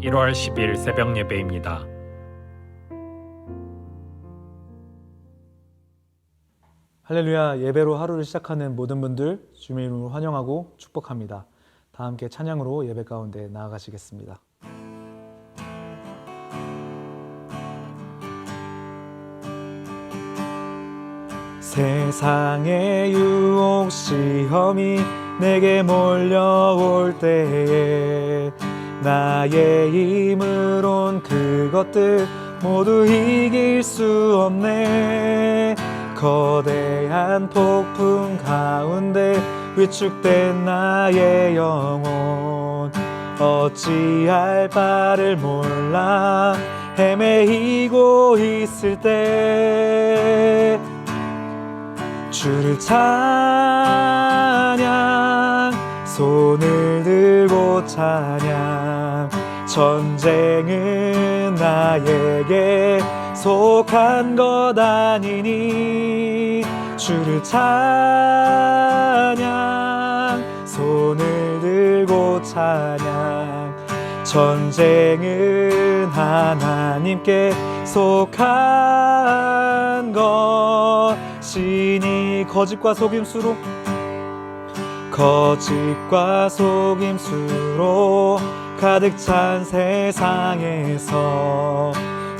1월 10일 새벽 예배입니다. 할렐루야. 예배로 하루를 시작하는 모든 분들 주님의 이름으로 환영하고 축복합니다. 다 함께 찬양으로 예배 가운데 나아가시겠습니다. 세상의 유혹 시험이 내게 몰려올 때에 나의 힘으론 그것들 모두 이길 수 없네. 거대한 폭풍 가운데 위축된 나의 영혼 어찌할 바를 몰라 헤매이고 있을 때 주를 찬양 손을 들고 찬양 전쟁은 나에게 속한 것 아니니 주를 찬양 손을 들고 찬양 전쟁은 하나님께 속한 것이니 거짓과 속임수로 가득 찬 세상에서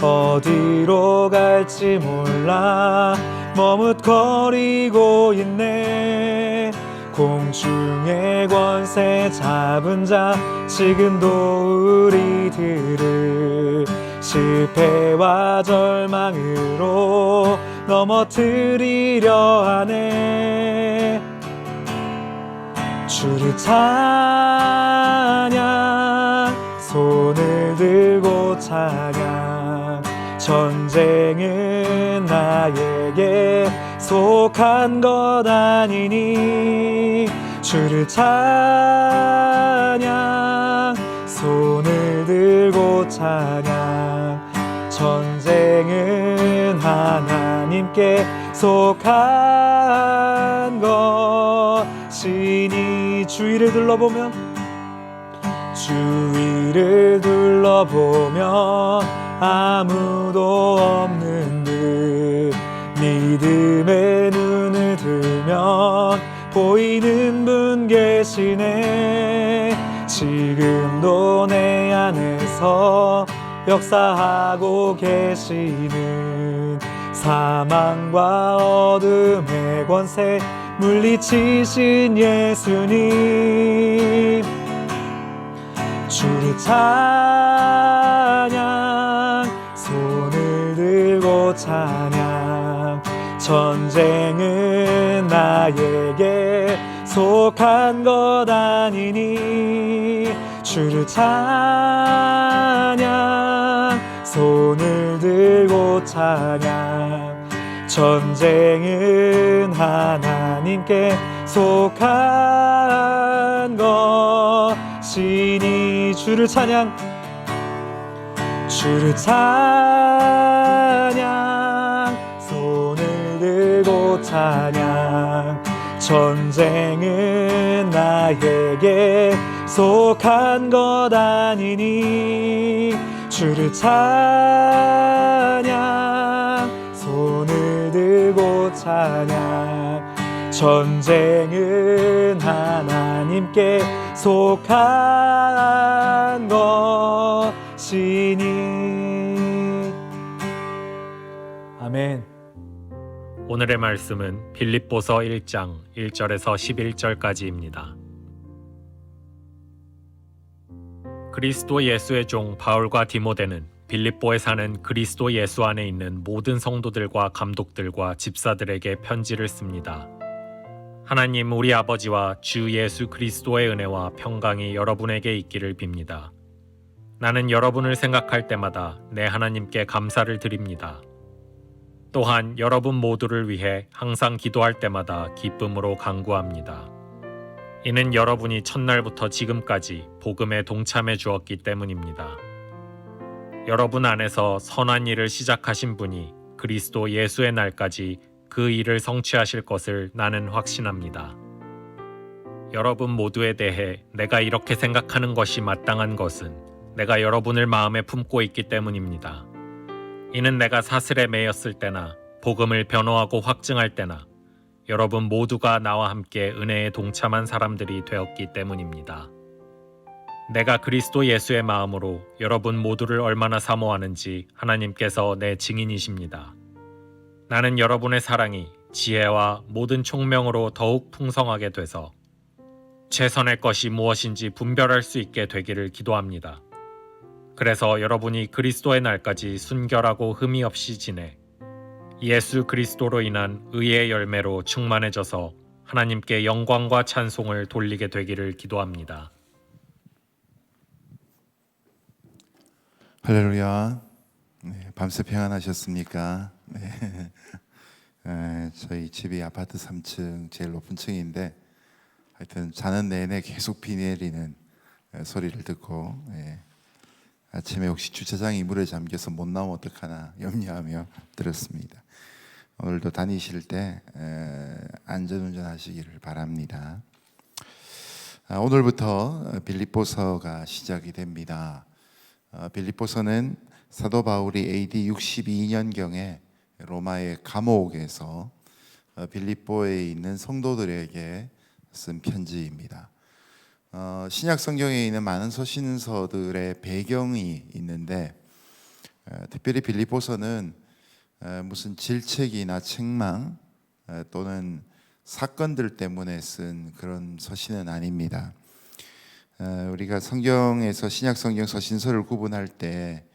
어디로 갈지 몰라 머뭇거리고 있네. 공중의 권세 잡은 자 지금도 우리들을 실패와 절망으로 넘어뜨리려 하네. 주를 찬양 손을 들고 찬양 전쟁은 나에게 속한 것 아니니 주를 찬양 손을 들고 찬양 전쟁은 하나님께 속한 것이니 주위를 둘러보면 아무도 없는 듯 믿음의 눈을 들면 보이는 분 계시네. 지금도 내 안에서 역사하고 계시는 사망과 어둠의 권세 물리치신 예수님 주를 찬양 손을 들고 찬양 전쟁은 나에게 속한 것 아니니 주를 찬양 손을 들고 찬양 전쟁은 하나님께 속한 것이니 주를 찬양 손을 들고 찬양 전쟁은 나에게 속한 것 아니니 주를 찬양 손을 들고 찬양 전쟁은 하나님께 속한 것이니 아멘. 오늘의 말씀은 빌립보서 1장 1절에서 11절까지입니다. 그리스도 예수의 종 바울과 디모데는 빌립보에 사는 그리스도 예수 안에 있는 모든 성도들과 감독들과 집사들에게 편지를 씁니다. 하나님 우리 아버지와 주 예수 그리스도의 은혜와 평강이 여러분에게 있기를 빕니다. 나는 여러분을 생각할 때마다 내 하나님께 감사를 드립니다. 또한 여러분 모두를 위해 항상 기도할 때마다 기쁨으로 간구합니다. 이는 여러분이 첫날부터 지금까지 복음에 동참해 주었기 때문입니다. 여러분 안에서 선한 일을 시작하신 분이 그리스도 예수의 날까지 그 일을 성취하실 것을 나는 확신합니다. 여러분 모두에 대해 내가 이렇게 생각하는 것이 마땅한 것은 내가 여러분을 마음에 품고 있기 때문입니다. 이는 내가 사슬에 매였을 때나 복음을 변호하고 확증할 때나 여러분 모두가 나와 함께 은혜에 동참한 사람들이 되었기 때문입니다. 내가 그리스도 예수의 마음으로 여러분 모두를 얼마나 사모하는지 하나님께서 내 증인이십니다. 나는 여러분의 사랑이 지혜와 모든 총명으로 더욱 풍성하게 돼서 최선의 것이 무엇인지 분별할 수 있게 되기를 기도합니다. 그래서 여러분이 그리스도의 날까지 순결하고 흠이 없이 지내 예수 그리스도로 인한 의의 열매로 충만해져서 하나님께 영광과 찬송을 돌리게 되기를 기도합니다. 할렐루야. 네, 밤새 평안하셨습니까? 네. 저희 집이 아파트 3층 제일 높은 층인데 하여튼 자는 내내 계속 비 내리는 소리를 듣고 아침에 혹시 주차장이 물에 잠겨서 못 나오면 어떡하나 염려하며 들었습니다. 오늘도 다니실 때 안전운전 하시기를 바랍니다. 오늘부터 빌립보서가 시작이 됩니다. 빌립보서는 사도 바울이 AD 62년경에 로마의 감옥에서 빌립보에 있는 성도들에게 쓴 편지입니다. 신약 성경에 있는 많은 서신서들의 배경이 있는데 특별히 빌립보서는 무슨 질책이나 책망 또는 사건들 때문에 쓴 그런 서신은 아닙니다. 우리가 성경에서 신약 성경 서신서를 구분할 때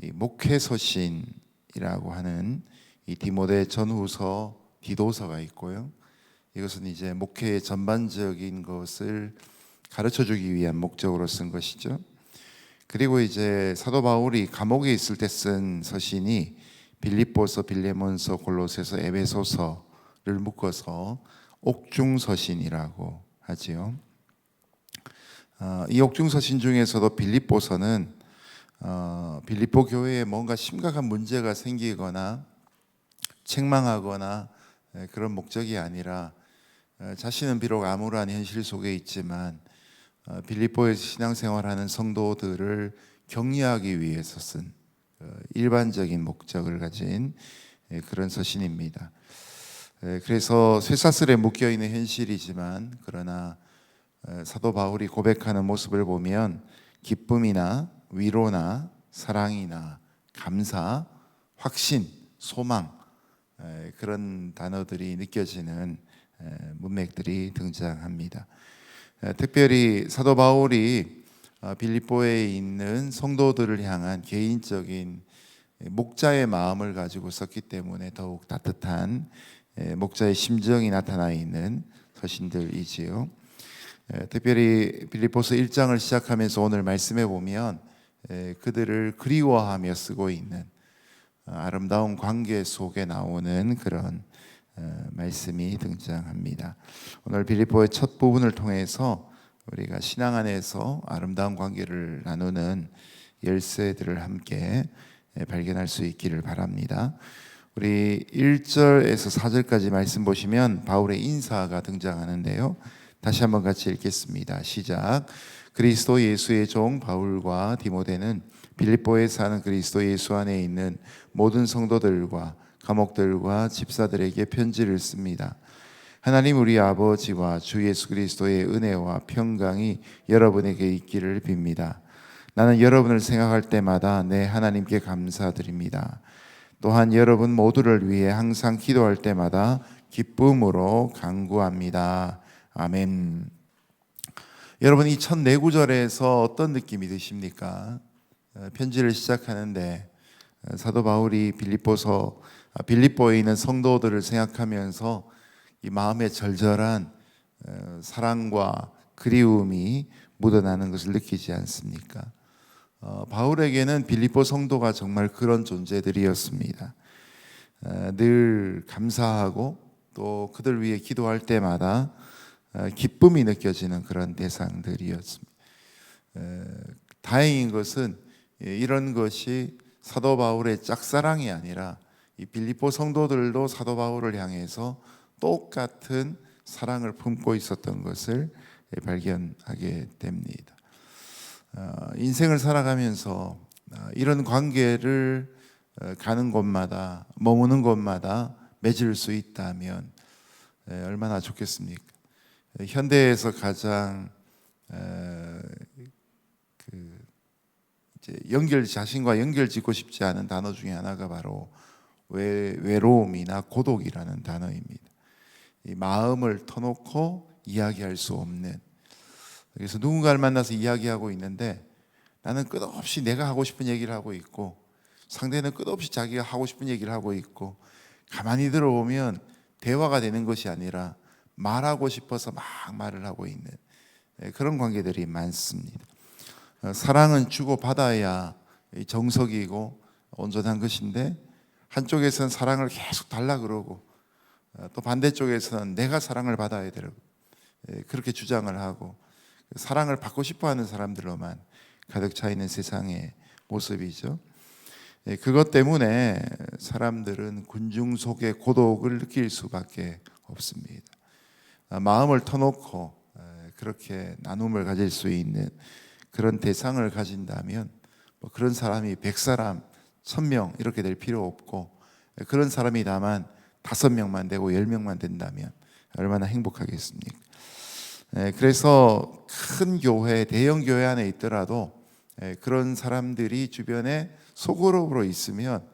이 목회 서신이라고 하는 이 디모데 전후서, 디도서가 있고요. 이것은 이제 목회의 전반적인 것을 가르쳐 주기 위한 목적으로 쓴 것이죠. 그리고 이제 사도 바울이 감옥에 있을 때 쓴 서신이 빌립보서, 빌레몬서, 골로새서, 에베소서를 묶어서 옥중 서신이라고 하지요. 이 옥중 서신 중에서도 빌립보서는 빌립보 교회에 뭔가 심각한 문제가 생기거나 책망하거나 그런 목적이 아니라 자신은 비록 암울한 현실 속에 있지만 빌립보에서 신앙생활하는 성도들을 격려하기 위해서 쓴 일반적인 목적을 가진 그런 서신입니다. 그래서 쇠사슬에 묶여있는 현실이지만 그러나 사도 바울이 고백하는 모습을 보면 기쁨이나 위로나 사랑이나 감사, 확신, 소망 그런 단어들이 느껴지는 문맥들이 등장합니다. 특별히 사도 바울이 빌립보에 있는 성도들을 향한 개인적인 목자의 마음을 가지고 썼기 때문에 더욱 따뜻한 목자의 심정이 나타나 있는 서신들이지요. 특별히 빌립보서 1장을 시작하면서 오늘 말씀해 보면 그들을 그리워하며 쓰고 있는 아름다운 관계 속에 나오는 그런 말씀이 등장합니다. 오늘 빌립보의 첫 부분을 통해서 우리가 신앙 안에서 아름다운 관계를 나누는 열쇠들을 함께 발견할 수 있기를 바랍니다. 우리 1절에서 4절까지 말씀 보시면 바울의 인사가 등장하는데요. 다시 한번 같이 읽겠습니다. 시작. 그리스도 예수의 종 바울과 디모데는 빌립보에 사는 그리스도 예수 안에 있는 모든 성도들과 감옥들과 집사들에게 편지를 씁니다. 하나님 우리 아버지와 주 예수 그리스도의 은혜와 평강이 여러분에게 있기를 빕니다. 나는 여러분을 생각할 때마다 내 하나님께 감사드립니다. 또한 여러분 모두를 위해 항상 기도할 때마다 기쁨으로 간구합니다. 아멘. 여러분 이 첫 네 구절에서 어떤 느낌이 드십니까? 편지를 시작하는데 사도 바울이 빌립보에 있는 성도들을 생각하면서 이 마음에 절절한 사랑과 그리움이 묻어나는 것을 느끼지 않습니까? 바울에게는 빌립보 성도가 정말 그런 존재들이었습니다. 늘 감사하고 또 그들 위해 기도할 때마다 기쁨이 느껴지는 그런 대상들이었습니다. 다행인 것은 이런 것이 사도 바울의 짝사랑이 아니라 이 빌립보 성도들도 사도 바울을 향해서 똑같은 사랑을 품고 있었던 것을 발견하게 됩니다. 인생을 살아가면서 이런 관계를 가는 곳마다 머무는 곳마다 맺을 수 있다면 얼마나 좋겠습니까? 현대에서 가장 이제 자신과 연결 짓고 싶지 않은 단어 중에 하나가 바로 외로움이나 고독이라는 단어입니다. 이 마음을 터놓고 이야기할 수 없는, 그래서 누군가를 만나서 이야기하고 있는데 나는 끝없이 내가 하고 싶은 얘기를 하고 있고 상대는 끝없이 자기가 하고 싶은 얘기를 하고 있고, 가만히 들어보면 대화가 되는 것이 아니라 말하고 싶어서 막 말을 하고 있는 그런 관계들이 많습니다. 사랑은 주고받아야 정석이고 온전한 것인데, 한쪽에서는 사랑을 계속 달라 그러고 또 반대쪽에서는 내가 사랑을 받아야 되고 그렇게 주장을 하고 사랑을 받고 싶어하는 사람들로만 가득 차 있는 세상의 모습이죠. 그것 때문에 사람들은 군중 속의 고독을 느낄 수밖에 없습니다. 마음을 터놓고 그렇게 나눔을 가질 수 있는 그런 대상을 가진다면 그런 사람이 100사람, 1000명 이렇게 될 필요 없고, 그런 사람이 다만 5명만 되고 10명만 된다면 얼마나 행복하겠습니까? 그래서 큰 교회, 대형 교회 안에 있더라도 그런 사람들이 주변에 소그룹으로 있으면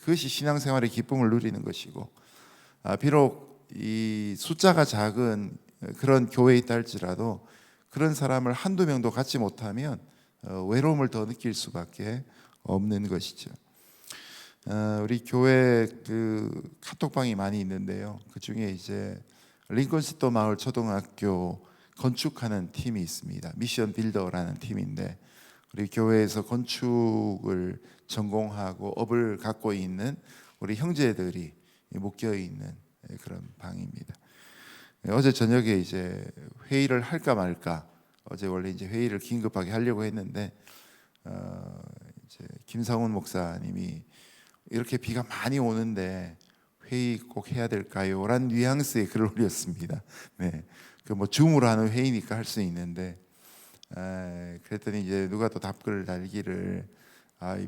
그것이 신앙생활의 기쁨을 누리는 것이고, 비록 이 숫자가 작은 그런 교회에 있다 할지라도 그런 사람을 한두 명도 갖지 못하면 외로움을 더 느낄 수밖에 없는 것이죠. 우리 교회 그 카톡방이 많이 있는데요. 그 중에 이제 링컨시도 마을 초등학교 건축하는 팀이 있습니다. 미션 빌더라는 팀인데, 우리 교회에서 건축을 전공하고 업을 갖고 있는 우리 형제들이 묶여 있는 그런 방입니다. 어제 저녁에 이제 회의를 할까 말까, 어제 원래 이제 회의를 긴급하게 하려고 했는데 이제 김상훈 목사님이 이렇게 비가 많이 오는데 회의 꼭 해야 될까요? 라는 뉘앙스의 글을 올렸습니다. 네, 그 뭐 줌으로 하는 회의니까 할 수 있는데, 그랬더니 이제 누가 또 답글을 달기를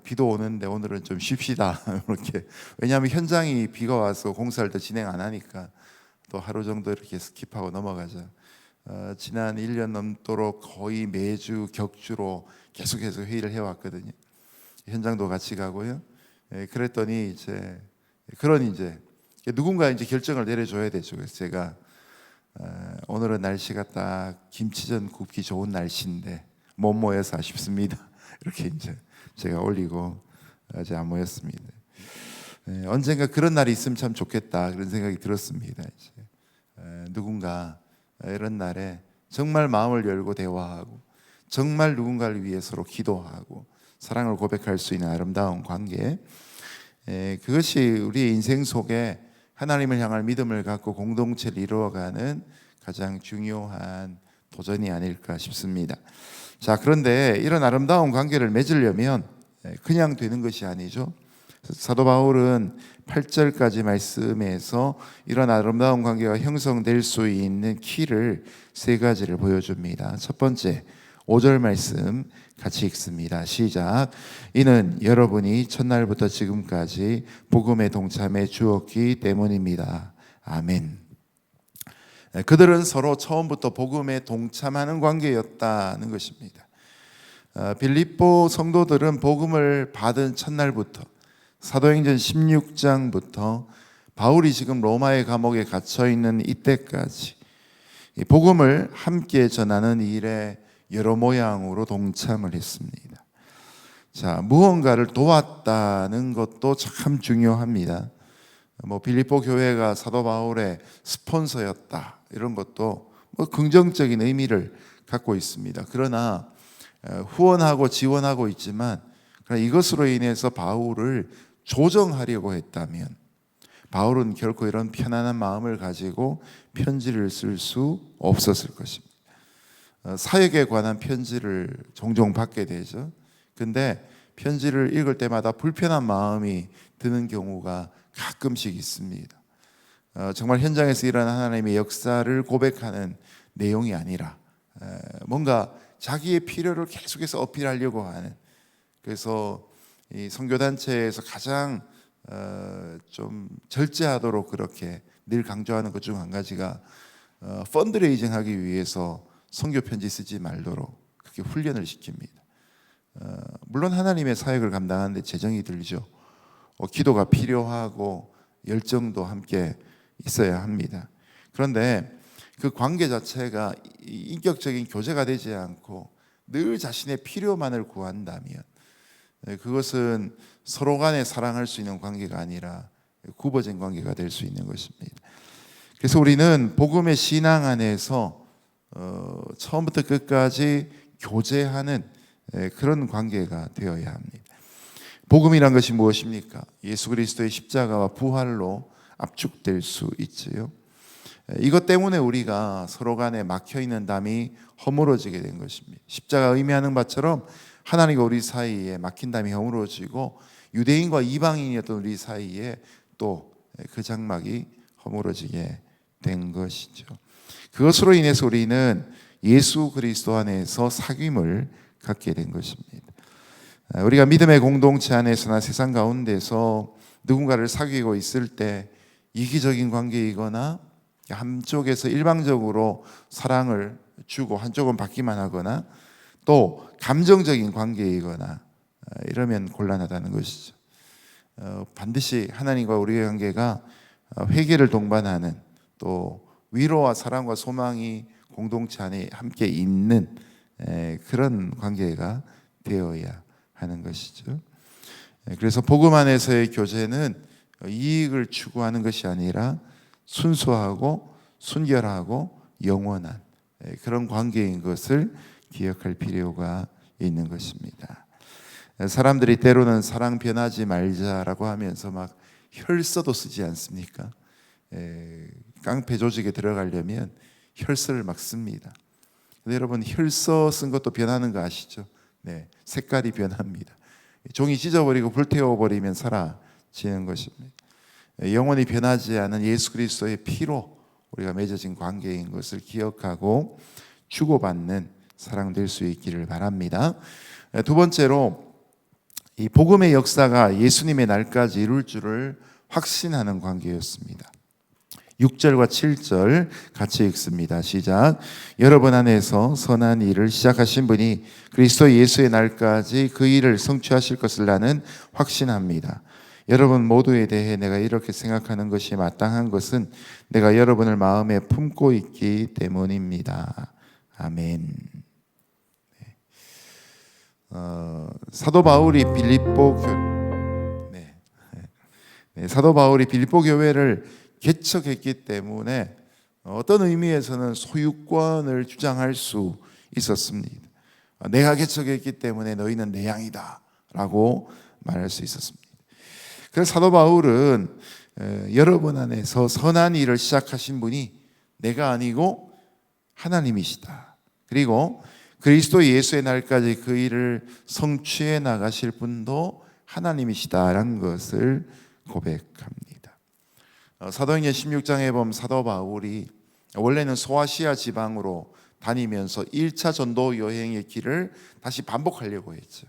비도 오는데 오늘은 좀 쉽시다 이렇게. 왜냐하면 현장이 비가 와서 공사를 더 진행 안 하니까 또 하루 정도 이렇게 스킵하고 넘어가자. 지난 1년 넘도록 거의 매주 격주로 계속해서 회의를 해왔거든요. 현장도 같이 가고요. 그랬더니 이제 누군가 이제 결정을 내려줘야 되죠. 그래서 제가 오늘은 날씨가 딱 김치전 굽기 좋은 날씨인데 못 모여서 아쉽습니다. 이렇게 이제 제가 올리고 아직 안 모였습니다. 언젠가 그런 날이 있으면 참 좋겠다 그런 생각이 들었습니다. 이제 누군가 이런 날에 정말 마음을 열고 대화하고 정말 누군가를 위해 서로 기도하고 사랑을 고백할 수 있는 아름다운 관계, 그것이 우리의 인생 속에 하나님을 향할 믿음을 갖고 공동체를 이루어가는 가장 중요한 도전이 아닐까 싶습니다. 자, 그런데 이런 아름다운 관계를 맺으려면 그냥 되는 것이 아니죠. 사도 바울은 8절까지 말씀에서 이런 아름다운 관계가 형성될 수 있는 키를 3가지를 보여줍니다. 첫 번째, 5절 말씀 같이 읽습니다. 시작. 이는 여러분이 첫날부터 지금까지 복음에 동참해 주었기 때문입니다. 아멘. 그들은 서로 처음부터 복음에 동참하는 관계였다는 것입니다. 빌립보 성도들은 복음을 받은 첫날부터, 사도행전 16장부터 바울이 지금 로마의 감옥에 갇혀 있는 이때까지 복음을 함께 전하는 일에 여러 모양으로 동참을 했습니다. 자, 무언가를 도왔다는 것도 참 중요합니다. 빌립보 교회가 사도 바울의 스폰서였다 이런 것도 긍정적인 의미를 갖고 있습니다. 그러나 후원하고 지원하고 있지만 이것으로 인해서 바울을 조정하려고 했다면 바울은 결코 이런 편안한 마음을 가지고 편지를 쓸 수 없었을 것입니다. 사역에 관한 편지를 종종 받게 되죠. 근데 편지를 읽을 때마다 불편한 마음이 드는 경우가 가끔씩 있습니다. 정말 현장에서 일어난 하나님의 역사를 고백하는 내용이 아니라 뭔가 자기의 필요를 계속해서 어필하려고 하는, 그래서 이 선교단체에서 가장 좀 절제하도록 그렇게 늘 강조하는 것 중 한 가지가 펀드레이징하기 위해서 선교 편지 쓰지 말도록 그렇게 훈련을 시킵니다. 물론 하나님의 사역을 감당하는데 재정이 들죠. 기도가 필요하고 열정도 함께 있어야 합니다. 그런데 그 관계 자체가 인격적인 교제가 되지 않고 늘 자신의 필요만을 구한다면 그것은 서로 간에 사랑할 수 있는 관계가 아니라 굽어진 관계가 될 수 있는 것입니다. 그래서 우리는 복음의 신앙 안에서 처음부터 끝까지 교제하는 그런 관계가 되어야 합니다. 복음이란 것이 무엇입니까? 예수 그리스도의 십자가와 부활로 압축될 수 있지요. 이것 때문에 우리가 서로 간에 막혀있는 담이 허물어지게 된 것입니다. 십자가 의미하는 바처럼 하나님과 우리 사이에 막힌 담이 허물어지고 유대인과 이방인이었던 우리 사이에 또 그 장막이 허물어지게 된 것이죠. 그것으로 인해서 우리는 예수 그리스도 안에서 사귐을 갖게 된 것입니다. 우리가 믿음의 공동체 안에서나 세상 가운데서 누군가를 사귀고 있을 때 이기적인 관계이거나 한쪽에서 일방적으로 사랑을 주고 한쪽은 받기만 하거나 또 감정적인 관계이거나 이러면 곤란하다는 것이죠. 반드시 하나님과 우리의 관계가 회개를 동반하는, 또 위로와 사랑과 소망이 공동체 안에 함께 있는 그런 관계가 되어야 하는 것이죠. 그래서 복음 안에서의 교제는 이익을 추구하는 것이 아니라 순수하고 순결하고 영원한 그런 관계인 것을 기억할 필요가 있는 것입니다. 사람들이 때로는 사랑 변하지 말자라고 하면서 막 혈서도 쓰지 않습니까? 깡패 조직에 들어가려면 혈서를 막 씁니다. 근데 여러분, 혈서 쓴 것도 변하는 거 아시죠? 네, 색깔이 변합니다. 종이 찢어버리고 불태워버리면 사라지는 것입니다. 영원히 변하지 않은 예수 그리스도의 피로 우리가 맺어진 관계인 것을 기억하고 주고받는 사랑 될 수 있기를 바랍니다. 두 번째로, 이 복음의 역사가 예수님의 날까지 이룰 줄을 확신하는 관계였습니다. 6절과 7절 같이 읽습니다. 시작. 여러분 안에서 선한 일을 시작하신 분이 그리스도 예수의 날까지 그 일을 성취하실 것을 나는 확신합니다. 여러분 모두에 대해 내가 이렇게 생각하는 것이 마땅한 것은 내가 여러분을 마음에 품고 있기 때문입니다. 아멘. 사도 바울이 사도 바울이 빌립보 교회를 개척했기 때문에 어떤 의미에서는 소유권을 주장할 수 있었습니다. 내가 개척했기 때문에 너희는 내 양이다 라고 말할 수 있었습니다. 그래서 사도 바울은 여러분 안에서 선한 일을 시작하신 분이 내가 아니고 하나님이시다. 그리고 그리스도 예수의 날까지 그 일을 성취해 나가실 분도 하나님이시다라는 것을 고백합니다. 사도행전 16장에 보면 사도 바울이 원래는 소아시아 지방으로 다니면서 1차 전도 여행의 길을 다시 반복하려고 했죠.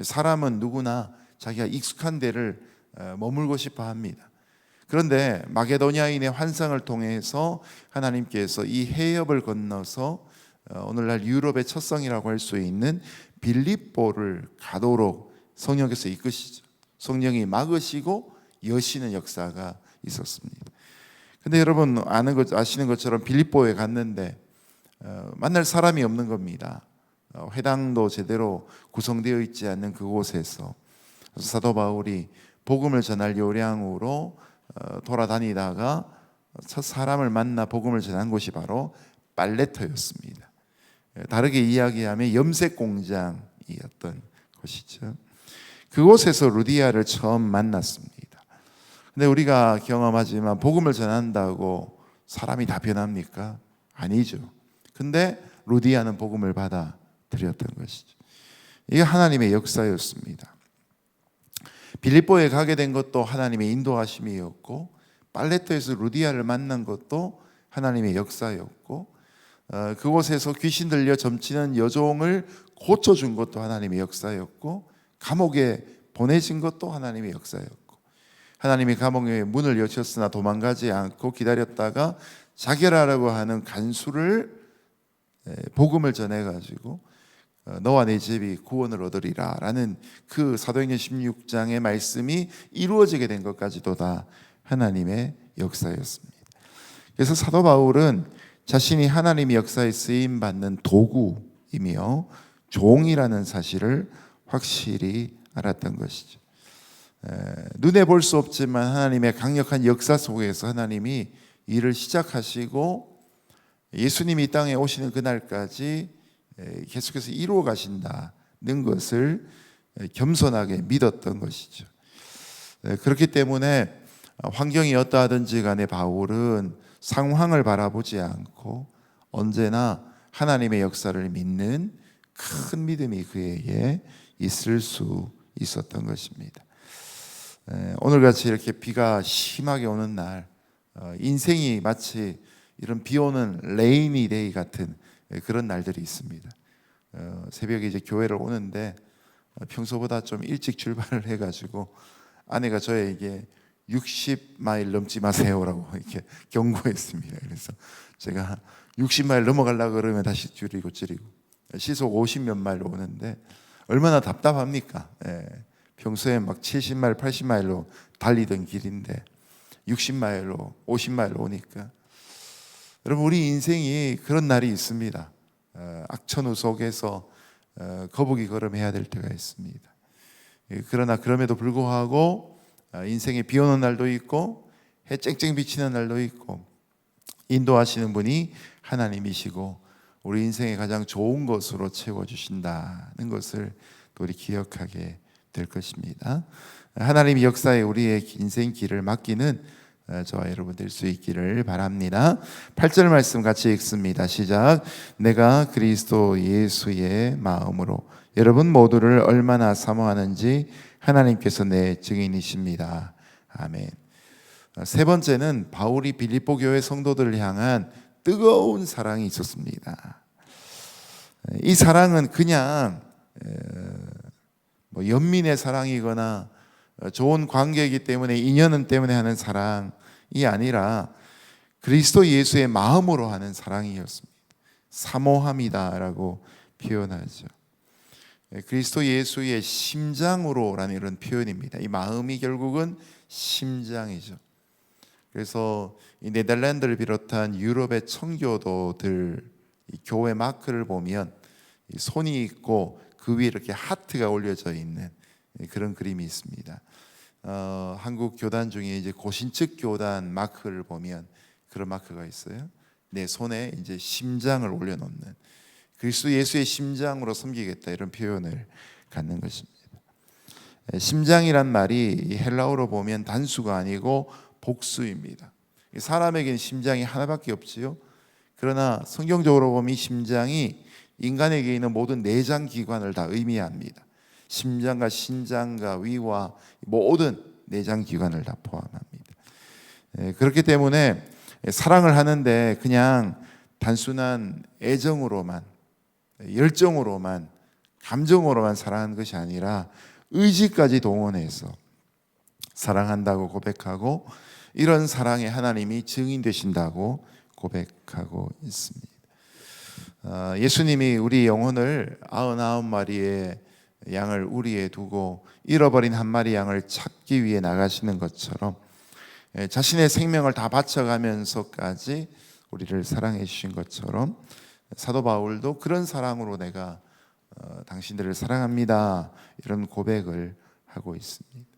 사람은 누구나 자기가 익숙한 데를 머물고 싶어 합니다. 그런데 마게도냐인의 환상을 통해서 하나님께서 이 해협을 건너서 오늘날 유럽의 첫 성이라고 할 수 있는 빌립보를 가도록 성령께서 이끄시죠. 성령이 막으시고 여시는 역사가 있었습니다. 근데 여러분 아시는 것처럼 빌립보에 갔는데 만날 사람이 없는 겁니다. 회당도 제대로 구성되어 있지 않는 그곳에서 사도 바울이 복음을 전할 요량으로 돌아다니다가 첫 사람을 만나 복음을 전한 곳이 바로 빨레토였습니다. 다르게 이야기하면 염색 공장이었던 곳이죠. 그곳에서 루디아를 처음 만났습니다. 근데 우리가 경험하지만 복음을 전한다고 사람이 다 변합니까? 아니죠. 근데 루디아는 복음을 받아들였던 것이죠. 이게 하나님의 역사였습니다. 빌립보에 가게 된 것도 하나님의 인도하심이었고, 빨레토에서 루디아를 만난 것도 하나님의 역사였고, 그곳에서 귀신 들려 점치는 여종을 고쳐준 것도 하나님의 역사였고, 감옥에 보내신 것도 하나님의 역사였고, 하나님이 감옥의 문을 여셨으나 도망가지 않고 기다렸다가 자결하라고 하는 간수를 복음을 전해가지고 너와 내 집이 구원을 얻으리라 라는 그 사도행전 16장의 말씀이 이루어지게 된 것까지도 다 하나님의 역사였습니다. 그래서 사도 바울은 자신이 하나님의 역사에 쓰임받는 도구이며 종이라는 사실을 확실히 알았던 것이죠. 눈에 볼 수 없지만 하나님의 강력한 역사 속에서 하나님이 일을 시작하시고 예수님이 이 땅에 오시는 그날까지 계속해서 이루어 가신다는 것을 겸손하게 믿었던 것이죠. 그렇기 때문에 환경이 어떠하든지 간에 바울은 상황을 바라보지 않고 언제나 하나님의 역사를 믿는 큰 믿음이 그에게 있을 수 있었던 것입니다. 오늘같이 이렇게 비가 심하게 오는 날, 인생이 마치 이런 비 오는 레이니 데이 같은 그런 날들이 있습니다. 새벽에 이제 교회를 오는데 평소보다 좀 일찍 출발을 해가지고 아내가 저에게 60마일 넘지 마세요라고 이렇게 경고했습니다. 그래서 제가 60마일 넘어가려고 그러면 다시 줄이고 시속 50몇 마일로 오는데 얼마나 답답합니까? 평소에 막 70마일, 80마일로 달리던 길인데 60마일로, 50마일로 오니까, 여러분, 우리 인생이 그런 날이 있습니다. 악천후 속에서 거북이 걸음해야 될 때가 있습니다. 그러나 그럼에도 불구하고 인생에 비 오는 날도 있고 해 쨍쨍 비치는 날도 있고, 인도하시는 분이 하나님이시고 우리 인생의 가장 좋은 것으로 채워주신다는 것을 또 우리 기억하게 될 것입니다. 하나님의 역사에 우리의 인생 길을 맡기는 저와 여러분 될 수 있기를 바랍니다. 8절 말씀 같이 읽습니다. 시작. 내가 그리스도 예수의 마음으로 여러분 모두를 얼마나 사모하는지 하나님께서 내 증인이십니다. 아멘. 세 번째는 바울이 빌립보 교회 성도들을 향한 뜨거운 사랑이 있었습니다. 이 사랑은 그냥 연민의 사랑이거나 좋은 관계이기 때문에, 인연 때문에 하는 사랑이 아니라 그리스도 예수의 마음으로 하는 사랑이었습니다. 사모함이다라고 표현하죠. 그리스도 예수의 심장으로라는 이런 표현입니다. 이 마음이 결국은 심장이죠. 그래서 이 네덜란드를 비롯한 유럽의 청교도들 이 교회 마크를 보면 이 손이 있고 그 위에 이렇게 하트가 올려져 있는 그런 그림이 있습니다. 한국 교단 중에 이제 고신측 교단 마크를 보면 그런 마크가 있어요. 내 손에 이제 심장을 올려놓는, 그리스도 예수의 심장으로 섬기겠다 이런 표현을 갖는 것입니다. 심장이란 말이 헬라어로 보면 단수가 아니고 복수입니다. 사람에게는 심장이 하나밖에 없지요. 그러나 성경적으로 보면 이 심장이 인간에게 있는 모든 내장 기관을 다 의미합니다. 심장과 신장과 위와 모든 내장 기관을 다 포함합니다. 그렇기 때문에 사랑을 하는데 그냥 단순한 애정으로만, 열정으로만, 감정으로만 사랑하는 것이 아니라 의지까지 동원해서 사랑한다고 고백하고, 이런 사랑에 하나님이 증인 되신다고 고백하고 있습니다. 예수님이 우리 영혼을 99마리의 양을 우리에 두고 잃어버린 한 마리 양을 찾기 위해 나가시는 것처럼 자신의 생명을 다 바쳐가면서까지 우리를 사랑해 주신 것처럼 사도 바울도 그런 사랑으로 내가 당신들을 사랑합니다 이런 고백을 하고 있습니다.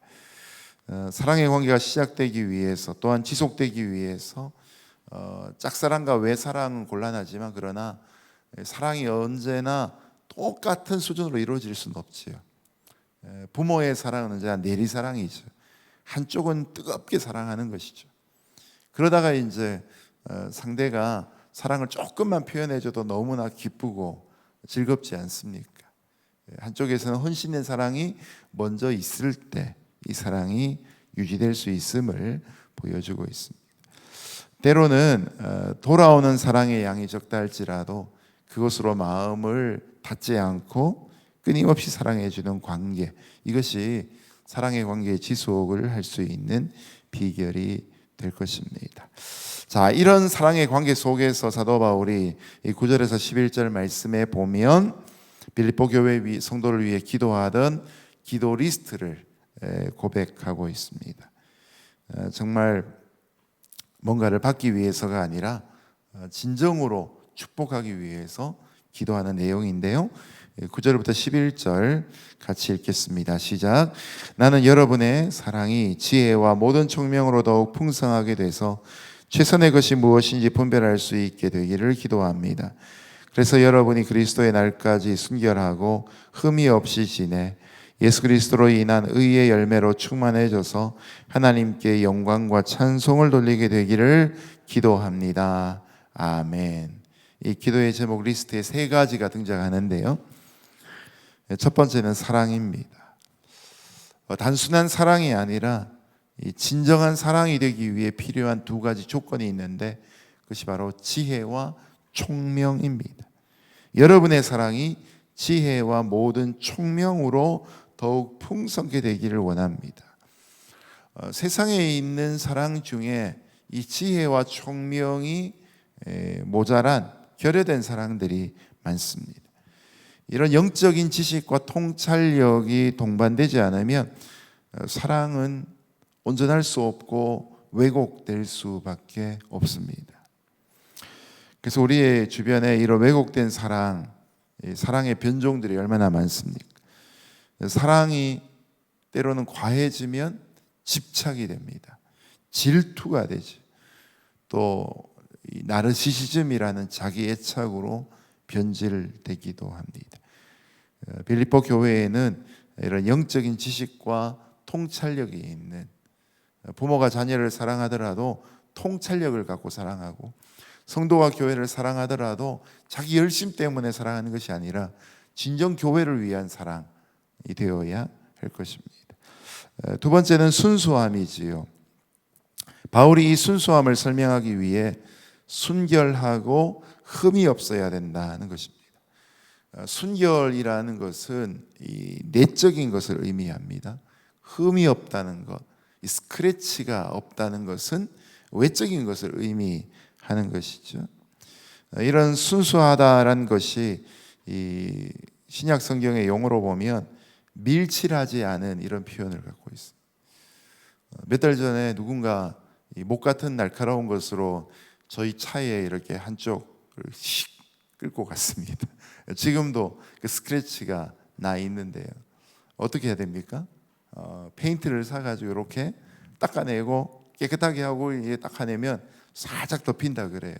사랑의 관계가 시작되기 위해서, 또한 지속되기 위해서 짝사랑과 외사랑은 곤란하지만, 그러나 사랑이 언제나 똑같은 수준으로 이루어질 수는 없지요. 부모의 사랑은 언제나 내리사랑이죠. 한쪽은 뜨겁게 사랑하는 것이죠. 그러다가 이제 상대가 사랑을 조금만 표현해줘도 너무나 기쁘고 즐겁지 않습니까? 한쪽에서는 헌신된 사랑이 먼저 있을 때 이 사랑이 유지될 수 있음을 보여주고 있습니다. 때로는 돌아오는 사랑의 양이 적다 할지라도 그것으로 마음을 닫지 않고 끊임없이 사랑해 주는 관계, 이것이 사랑의 관계의 지속을 할 수 있는 비결이 될 것입니다. 자, 이런 사랑의 관계 속에서 사도 바울이 이 9절에서 11절 말씀에 보면 빌립보 교회 성도를 위해 기도하던 기도 리스트를 고백하고 있습니다. 정말 뭔가를 받기 위해서가 아니라 진정으로 축복하기 위해서 기도하는 내용인데요. 9절부터 11절 같이 읽겠습니다. 시작. 나는 여러분의 사랑이 지혜와 모든 총명으로 더욱 풍성하게 돼서 최선의 것이 무엇인지 분별할 수 있게 되기를 기도합니다. 그래서 여러분이 그리스도의 날까지 순결하고 흠이 없이 지내 예수 그리스도로 인한 의의 열매로 충만해져서 하나님께 영광과 찬송을 돌리게 되기를 기도합니다. 아멘. 이 기도의 제목 리스트에 3가지가 등장하는데요. 첫 번째는 사랑입니다. 단순한 사랑이 아니라 이 진정한 사랑이 되기 위해 필요한 2가지 조건이 있는데 그것이 바로 지혜와 총명입니다. 여러분의 사랑이 지혜와 모든 총명으로 더욱 풍성하게 되기를 원합니다. 세상에 있는 사랑 중에 이 지혜와 총명이 모자란 결여된 사랑들이 많습니다. 이런 영적인 지식과 통찰력이 동반되지 않으면 사랑은 온전할 수 없고 왜곡될 수밖에 없습니다. 그래서 우리의 주변에 이런 왜곡된 사랑의 변종들이 얼마나 많습니까? 사랑이 때로는 과해지면 집착이 됩니다. 질투가 되죠. 또 나르시시즘이라는 자기 애착으로 변질되기도 합니다. 빌립보 교회에는 이런 영적인 지식과 통찰력이 있는, 부모가 자녀를 사랑하더라도 통찰력을 갖고 사랑하고, 성도가 교회를 사랑하더라도 자기 열심 때문에 사랑하는 것이 아니라 진정 교회를 위한 사랑이 되어야 할 것입니다. 2번째는 순수함이지요. 바울이 이 순수함을 설명하기 위해 순결하고 흠이 없어야 된다는 것입니다. 순결이라는 것은 이 내적인 것을 의미합니다. 흠이 없다는 것, 이 스크래치가 없다는 것은 외적인 것을 의미하는 것이죠. 이런 순수하다라는 것이 이 신약 성경의 용어로 보면 밀칠하지 않은 이런 표현을 갖고 있습니다. 몇 달 전에 누군가 이 목 같은 날카로운 것으로 저희 차에 이렇게 한쪽을 씩 끌고 갔습니다. 지금도 그 스크래치가 나 있는데요. 어떻게 해야 됩니까? 페인트를 사가지고 이렇게 닦아내고 깨끗하게 하고 닦아내면 살짝 덮인다 그래요.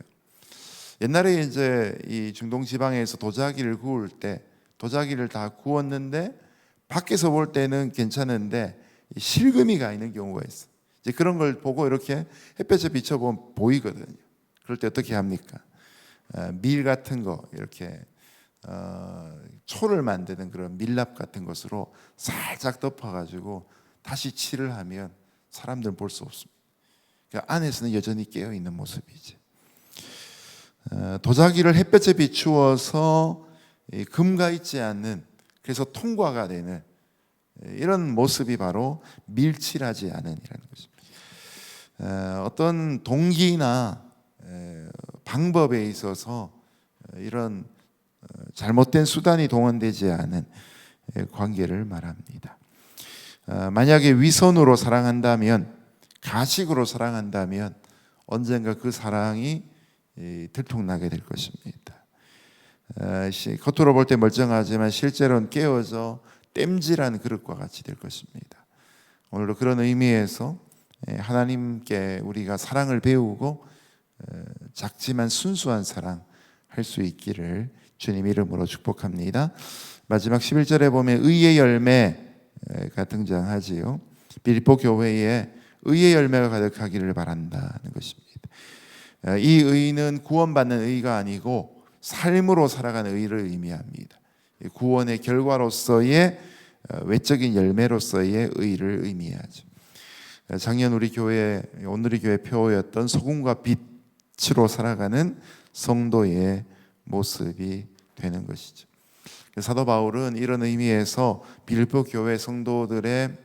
옛날에 이제 이 중동 지방에서 도자기를 구울 때 도자기를 다 구웠는데 밖에서 볼 때는 괜찮은데 실금이가 있는 경우가 있어요. 이제 그런 걸 보고 이렇게 햇볕에 비춰보면 보이거든요. 그럴 때 어떻게 합니까? 밀 같은 거 이렇게 초를 만드는 그런 밀랍 같은 것으로 살짝 덮어가지고 다시 칠을 하면 사람들은 볼 수 없습니다. 그러니까 안에서는 여전히 깨어 있는 모습이지. 도자기를 햇볕에 비추어서 금가 있지 않는, 그래서 통과가 되는 이런 모습이 바로 밀칠하지 않은이라는 것입니다. 어떤 동기나 방법에 있어서 이런 잘못된 수단이 동원되지 않은 관계를 말합니다. 만약에 위선으로 사랑한다면, 가식으로 사랑한다면 언젠가 그 사랑이 들통나게 될 것입니다. 겉으로 볼 때 멀쩡하지만 실제로는 깨어져 땜질한 그릇과 같이 될 것입니다. 오늘도 그런 의미에서 하나님께 우리가 사랑을 배우고 작지만 순수한 사랑 할 수 있기를 주님 이름으로 축복합니다. 마지막 11절에 보면 의의 열매가 등장하지요. 빌립보 교회에 의의 열매가 가득하기를 바란다는 것입니다. 이 의는 구원받는 의가 아니고 삶으로 살아가는 의를 의미합니다. 구원의 결과로서의 외적인 열매로서의 의를 의미하죠. 작년 우리 교회 오늘의 교회 표였던 소금과 빛으로 살아가는 성도의 모습이 되는 것이죠. 사도 바울은 이런 의미에서 빌립보 교회 성도들의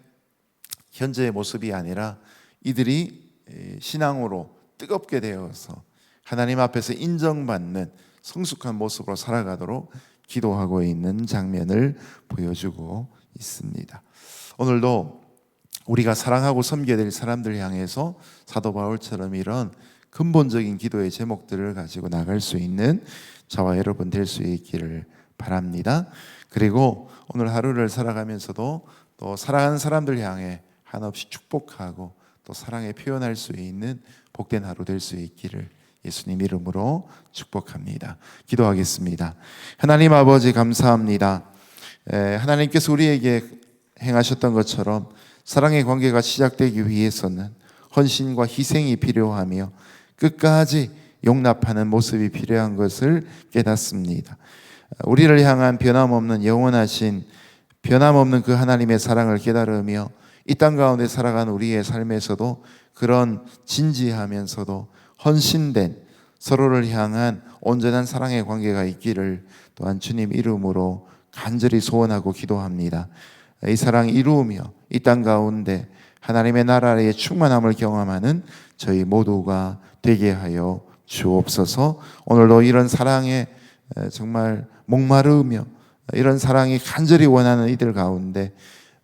현재의 모습이 아니라 이들이 신앙으로 뜨겁게 되어서 하나님 앞에서 인정받는 성숙한 모습으로 살아가도록 기도하고 있는 장면을 보여주고 있습니다. 오늘도 우리가 사랑하고 섬겨야 될 사람들 향해서 사도 바울처럼 이런 근본적인 기도의 제목들을 가지고 나갈 수 있는 저와 여러분 될 수 있기를 바랍니다. 그리고 오늘 하루를 살아가면서도 또 사랑하는 사람들 향해 한없이 축복하고 또 사랑에 표현할 수 있는 복된 하루 될 수 있기를 예수님 이름으로 축복합니다. 기도하겠습니다. 하나님 아버지 감사합니다. 하나님께서 우리에게 행하셨던 것처럼 사랑의 관계가 시작되기 위해서는 헌신과 희생이 필요하며 끝까지 용납하는 모습이 필요한 것을 깨닫습니다. 우리를 향한 변함없는 영원하신 변함없는 그 하나님의 사랑을 깨달으며 이 땅 가운데 살아가는 우리의 삶에서도 그런 진지하면서도 헌신된 서로를 향한 온전한 사랑의 관계가 있기를 또한 주님 이름으로 간절히 소원하고 기도합니다. 이 사랑 이루며 이 땅 가운데 하나님의 나라의 충만함을 경험하는 저희 모두가 되게 하여 주옵소서. 오늘도 이런 사랑에 정말 목마르며 이런 사랑이 간절히 원하는 이들 가운데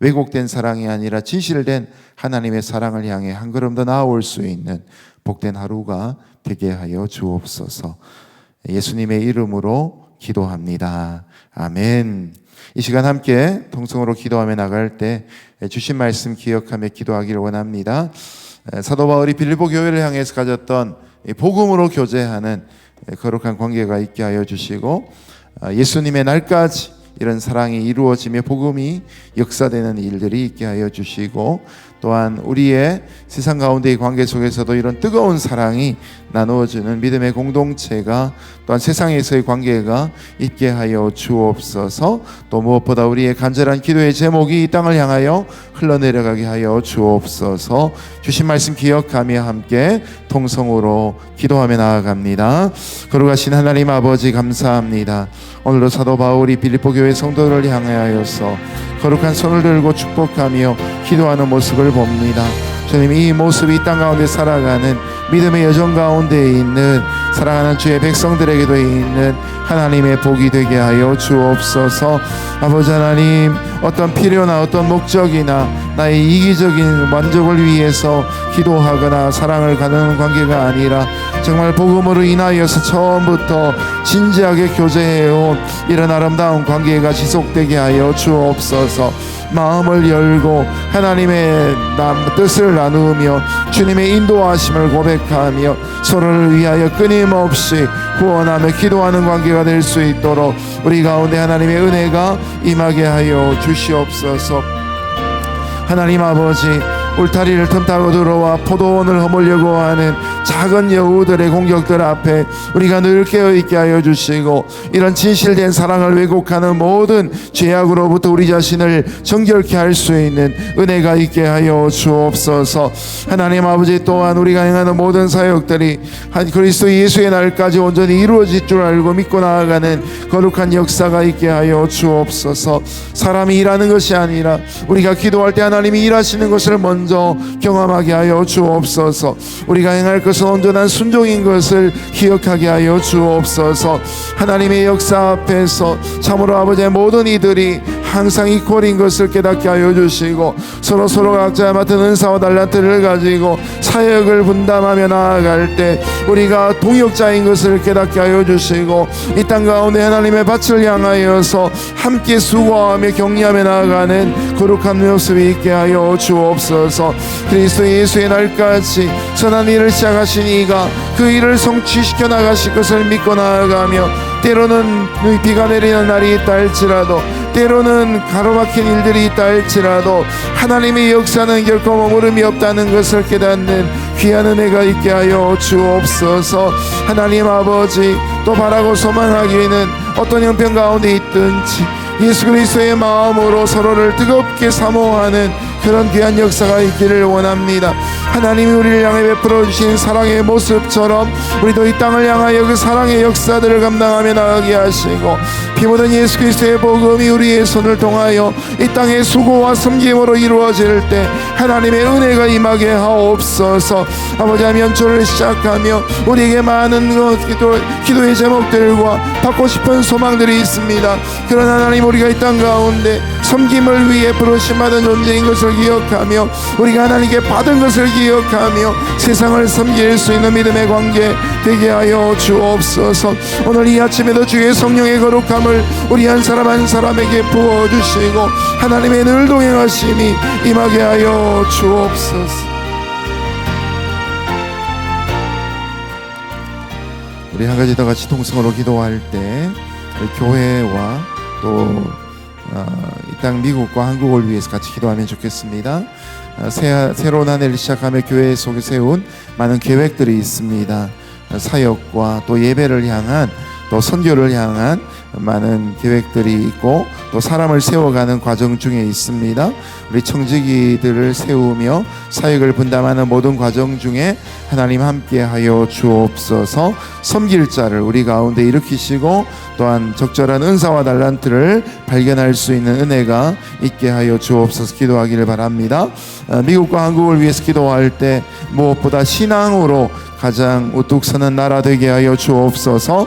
왜곡된 사랑이 아니라 진실된 하나님의 사랑을 향해 한 걸음 더 나아올 수 있는 복된 하루가 되게 하여 주옵소서. 예수님의 이름으로 기도합니다. 아멘. 이 시간 함께 통성으로 기도하며 나갈 때 주신 말씀 기억하며 기도하기를 원합니다. 사도 바울이 빌립보 교회를 향해서 가졌던 복음으로 교제하는 거룩한 관계가 있게 하여 주시고 예수님의 날까지 이런 사랑이 이루어지며 복음이 역사되는 일들이 있게 하여 주시고 또한 우리의 세상 가운데의 관계 속에서도 이런 뜨거운 사랑이 나누어지는 믿음의 공동체가 또한 세상에서의 관계가 있게 하여 주옵소서. 또 무엇보다 우리의 간절한 기도의 제목이 이 땅을 향하여 흘러내려가게 하여 주옵소서. 주신 말씀 기억하며 함께 통성으로 기도하며 나아갑니다. 거룩하신 하나님 아버지 감사합니다. 오늘도 사도 바울이 빌립보 교회 성도들을 향하여서 거룩한 손을 들고 축복하며 기도하는 모습을 봅니다. 주님, 이 모습이 이 땅 가운데 살아가는 믿음의 여정 가운데 있는 사랑하는 주의 백성들에게도 있는 하나님의 복이 되게 하여 주옵소서. 아버지 하나님, 어떤 필요나 어떤 목적이나 나의 이기적인 만족을 위해서 기도하거나 사랑을 가는 관계가 아니라 정말 복음으로 인하여서 처음부터 진지하게 교제해온 이런 아름다운 관계가 지속되게 하여 주옵소서. 마음을 열고 하나님의 뜻을 나누며 주님의 인도하심을 고백하며 서로를 위하여 끊임없이 구원하며 기도하는 관계가 될 수 있도록 우리 가운데 하나님의 은혜가 임하게 하여 주시옵소서. 하나님 아버지, 울타리를 틈타고 들어와 포도원을 허물려고 하는 작은 여우들의 공격들 앞에 우리가 늘 깨어있게 하여 주시고 이런 진실된 사랑을 왜곡하는 모든 죄악으로부터 우리 자신을 정결케 할 수 있는 은혜가 있게 하여 주옵소서. 하나님 아버지, 또한 우리가 행하는 모든 사역들이 그리스도 예수의 날까지 온전히 이루어질 줄 알고 믿고 나아가는 거룩한 역사가 있게 하여 주옵소서. 사람이 일하는 것이 아니라 우리가 기도할 때 하나님이 일하시는 것을 먼저 경험하게 하여 주옵소서. 우리가 행할 것은 온전한 순종인 것을 기억하게 하여 주옵소서. 하나님의 역사 앞에서 참으로 아버지의 모든 이들이 항상 이퀄인 것을 깨닫게 하여 주시고 서로 각자 맡은 은사와 달란트를 가지고 사역을 분담하며 나아갈 때 우리가 동역자인 것을 깨닫게 하여 주시고 이 땅 가운데 하나님의 밭을 향하여서 함께 수고하며 격려하며 나아가는 거룩한 모습이 있게 하여 주옵소서. 그리스도 예수의 날까지 선한 일을 시작하신 이가 그 일을 성취시켜 나가실 것을 믿고 나아가며 때로는 비가 내리는 날이 있다 할지라도 때로는 가로막힌 일들이 있다 할지라도 하나님의 역사는 결코 머무름이 없다는 것을 깨닫는 귀한 은혜가 있게 하여 주옵소서. 하나님 아버지, 또 바라고 소망하기에는 어떤 형편 가운데 있든지 예수 그리스도의 마음으로 서로를 뜨겁게 사모하는 그런 귀한 역사가 있기를 원합니다. 하나님이 우리를 향해 베풀어 주신 사랑의 모습처럼 우리도 이 땅을 향하여 그 사랑의 역사들을 감당하며 나가게 하시고, 피 묻은 예수 그리스도의 복음이 우리의 손을 통하여 이 땅의 수고와 섬김으로 이루어질 때 하나님의 은혜가 임하게 하옵소서. 아버지, 연초를 시작하며 우리에게 많은 기도의 제목들과 받고 싶은 소망들이 있습니다. 그러나 하나님, 우리가 이 땅 가운데 섬김을 위해 부르심받은 존재인 것을 기억하며 우리가 하나님께 받은 것을 기억하며 세상을 섬길 수 있는 믿음의 관계 되게 하여 주옵소서. 오늘 이 아침에도 주의 성령의 거룩함을 우리 한 사람 한 사람에게 부어주시고 하나님의 늘 동행하심이 임하게 하여 주옵소서. 우리 한 가지 더 같이 통성으로 기도할 때 교회와 또 이 땅 미국과 한국을 위해서 같이 기도하면 좋겠습니다. 새로운 한 해를 시작하며 교회 속에 세운 많은 계획들이 있습니다. 사역과 또 예배를 향한, 또 선교를 향한 많은 계획들이 있고 또 사람을 세워가는 과정 중에 있습니다. 우리 청지기들을 세우며 사역을 분담하는 모든 과정 중에 하나님 함께하여 주옵소서. 섬길 자를 우리 가운데 일으키시고 또한 적절한 은사와 달란트를 발견할 수 있는 은혜가 있게 하여 주옵소서. 기도하기를 바랍니다. 미국과 한국을 위해서 기도할 때 무엇보다 신앙으로 가장 우뚝 서는 나라 되게 하여 주옵소서.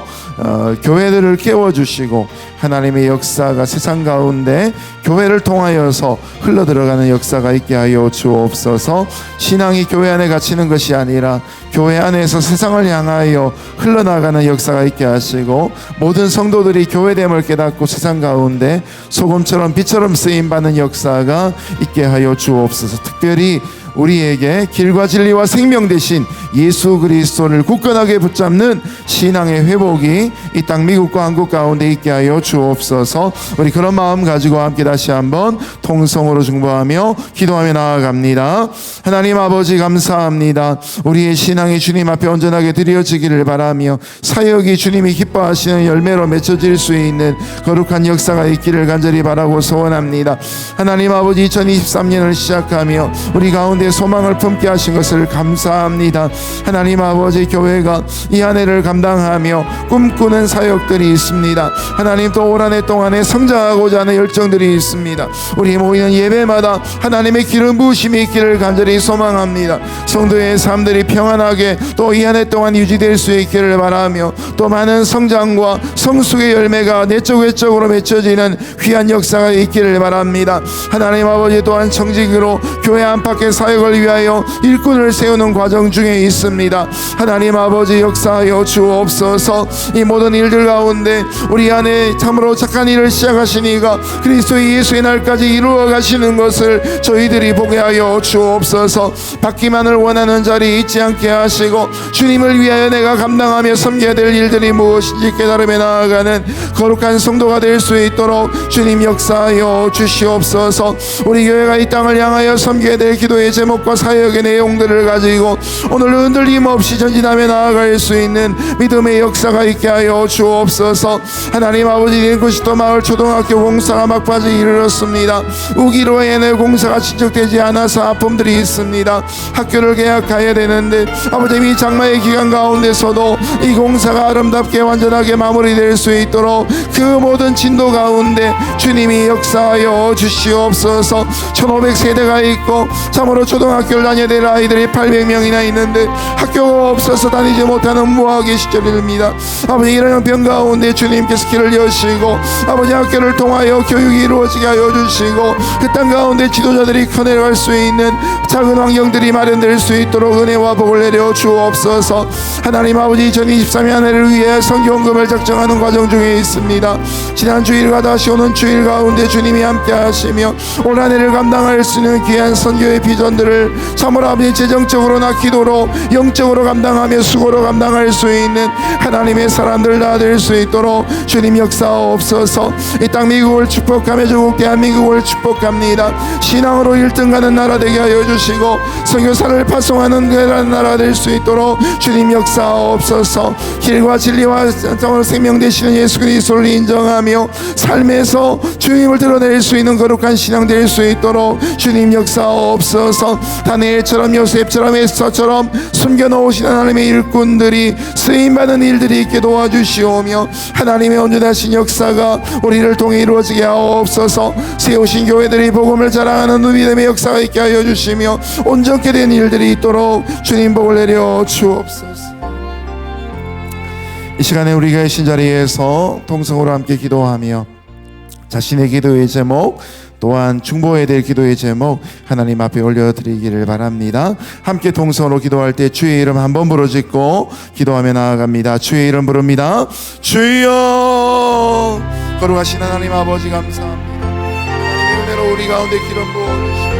교회들을 깨워주시고 하나님의 역사가 세상 가운데 교회를 통하여서 흘러들어가는 역사가 있게 하여 주옵소서. 신앙이 교회 안에 갇히는 것이 아니라 교회 안에서 세상을 향하여 흘러나가는 역사가 있게 하시고 모든 성도들이 교회됨을 깨닫고 세상 가운데 소금처럼 빛처럼 쓰임받는 역사가 있게 하여 주옵소서. 특별히 우리에게 길과 진리와 생명 되신 예수 그리스도를 굳건하게 붙잡는 신앙의 회복이 이 땅 미국과 한국 가운데 있게 하여 주옵소서. 우리 그런 마음 가지고 함께 다시 한번 통성으로 중보하며 기도하며 나아갑니다. 하나님 아버지, 감사합니다. 우리의 신앙이 주님 앞에 온전하게 드려지기를 바라며 사역이 주님이 기뻐하시는 열매로 맺혀질 수 있는 거룩한 역사가 있기를 간절히 바라고 소원합니다. 하나님 아버지, 2023년을 시작하며 우리 가운데 소망을 품게 하신 것을 감사합니다. 하나님 아버지, 교회가 이 한 해를 감당하며 꿈꾸는 사역들이 있습니다. 하나님, 또 올 한 해 동안에 성장하고자 하는 열정들이 있습니다. 우리 모이는 예배마다 하나님의 기름 부으심이 있기를 간절히 소망합니다. 성도의 삶들이 평안하게 또 이 한 해 동안 유지될 수 있기를 바라며 또 많은 성장과 성숙의 열매가 내적 외적으로 맺혀지는 귀한 역사가 있기를 바랍니다. 하나님 아버지, 또한 청지기로 교회 안팎의 사역을 위하여 일꾼을 세우는 과정 중에 있습니다. 하나님 아버지, 역사하여 주옵소서. 이 모든 일들 가운데 우리 안에 참으로 착한 일을 시작하시니가 그리스도 예수의 날까지 이루어 가시는 것을 저희들이 보게 하여 주옵소서. 받기만을 원하는 자리 잊지 않게 하시고 주님을 위하여 내가 감당하며 섬겨야 될 일들이 무엇인지 깨달으며 나아가는 거룩한 성도가 될 수 있도록 주님 역사하여 주시옵소서. 우리 교회가 이 땅을 향하여 섬겨야 될 기도의 제목과 사역의 내용들을 가지고 오늘 흔들림 없이 전진하며 나아갈 수 있는 믿음의 역사가 있게 하여 주옵소서. 하나님 아버지, 린코시토 마을 초등학교 공사가 막바지 이르렀습니다. 우기로 인해 공사가 진척되지 않아서 아픔들이 있습니다. 학교를 개학해야 되는데 아버지, 이 장마의 기간 가운데서도 이 공사가 아름답게 완전하게 마무리될 수 있도록 그 모든 진도 가운데 주님이 역사하여 주시옵소서. 1500세대가 있고 참으로 초등학교를 다녀야 될 아이들이 800명이나 있는데 학교가 없어서 다니지 못하는 무학의 시절입니다. 아버지, 이런 형편 가운데 주님께서 길을 여시고 아버지, 학교를 통하여 교육이 이루어지게 하여 주시고 그 땅 가운데 지도자들이 커내갈 수 있는 작은 환경들이 마련될 수 있도록 은혜와 복을 내려 주옵소서. 하나님 아버지, 2023년 한 해를 위해 성경금을 작정하는 과정 중에 있습니다. 지난 주일과 다시 오는 주일 가운데 주님이 함께 하시며 올 한 해를 감당할 수 있는 귀한 선교의 비전들 일들을 참으로 아버지 재정적으로나 기도로 영적으로 감당하며 수고로 감당할 수 있는 하나님의 사람들 다 될 수 있도록 주님 역사옵소서. 이 땅 미국을 축복하며 조국 대한민국을 축복합니다. 신앙으로 1등 가는 나라 되게 하여 주시고 선교사를 파송하는 그런 나라 될 수 있도록 주님 역사옵소서. 길과 진리와 생명 되시는 예수 그리스도를 인정하며 삶에서 주님을 드러낼 수 있는 거룩한 신앙 될 수 있도록 주님 역사옵소서. 다니엘처럼 요셉처럼 에스더처럼 숨겨놓으신 하나님의 일꾼들이 쓰임받는 일들이 있게 도와주시오며 하나님의 온전하신 역사가 우리를 통해 이루어지게 하옵소서. 세우신 교회들이 복음을 자랑하는 믿음의 역사가 있게 하여 주시며 온전케 된 일들이 있도록 주님 복을 내려 주옵소서. 이 시간에 우리가 계신 자리에서 통성으로 함께 기도하며 자신의 기도의 제목 또한 중보해야 될 기도의 제목 하나님 앞에 올려드리기를 바랍니다. 함께 통성으로 기도할 때 주의 이름 한번 부르짖고 기도하며 나아갑니다. 주의 이름 부릅니다. 주여. 거룩하신 하나님 아버지 감사합니다. 하나님의 은혜로 우리 가운데 기름 부어주시고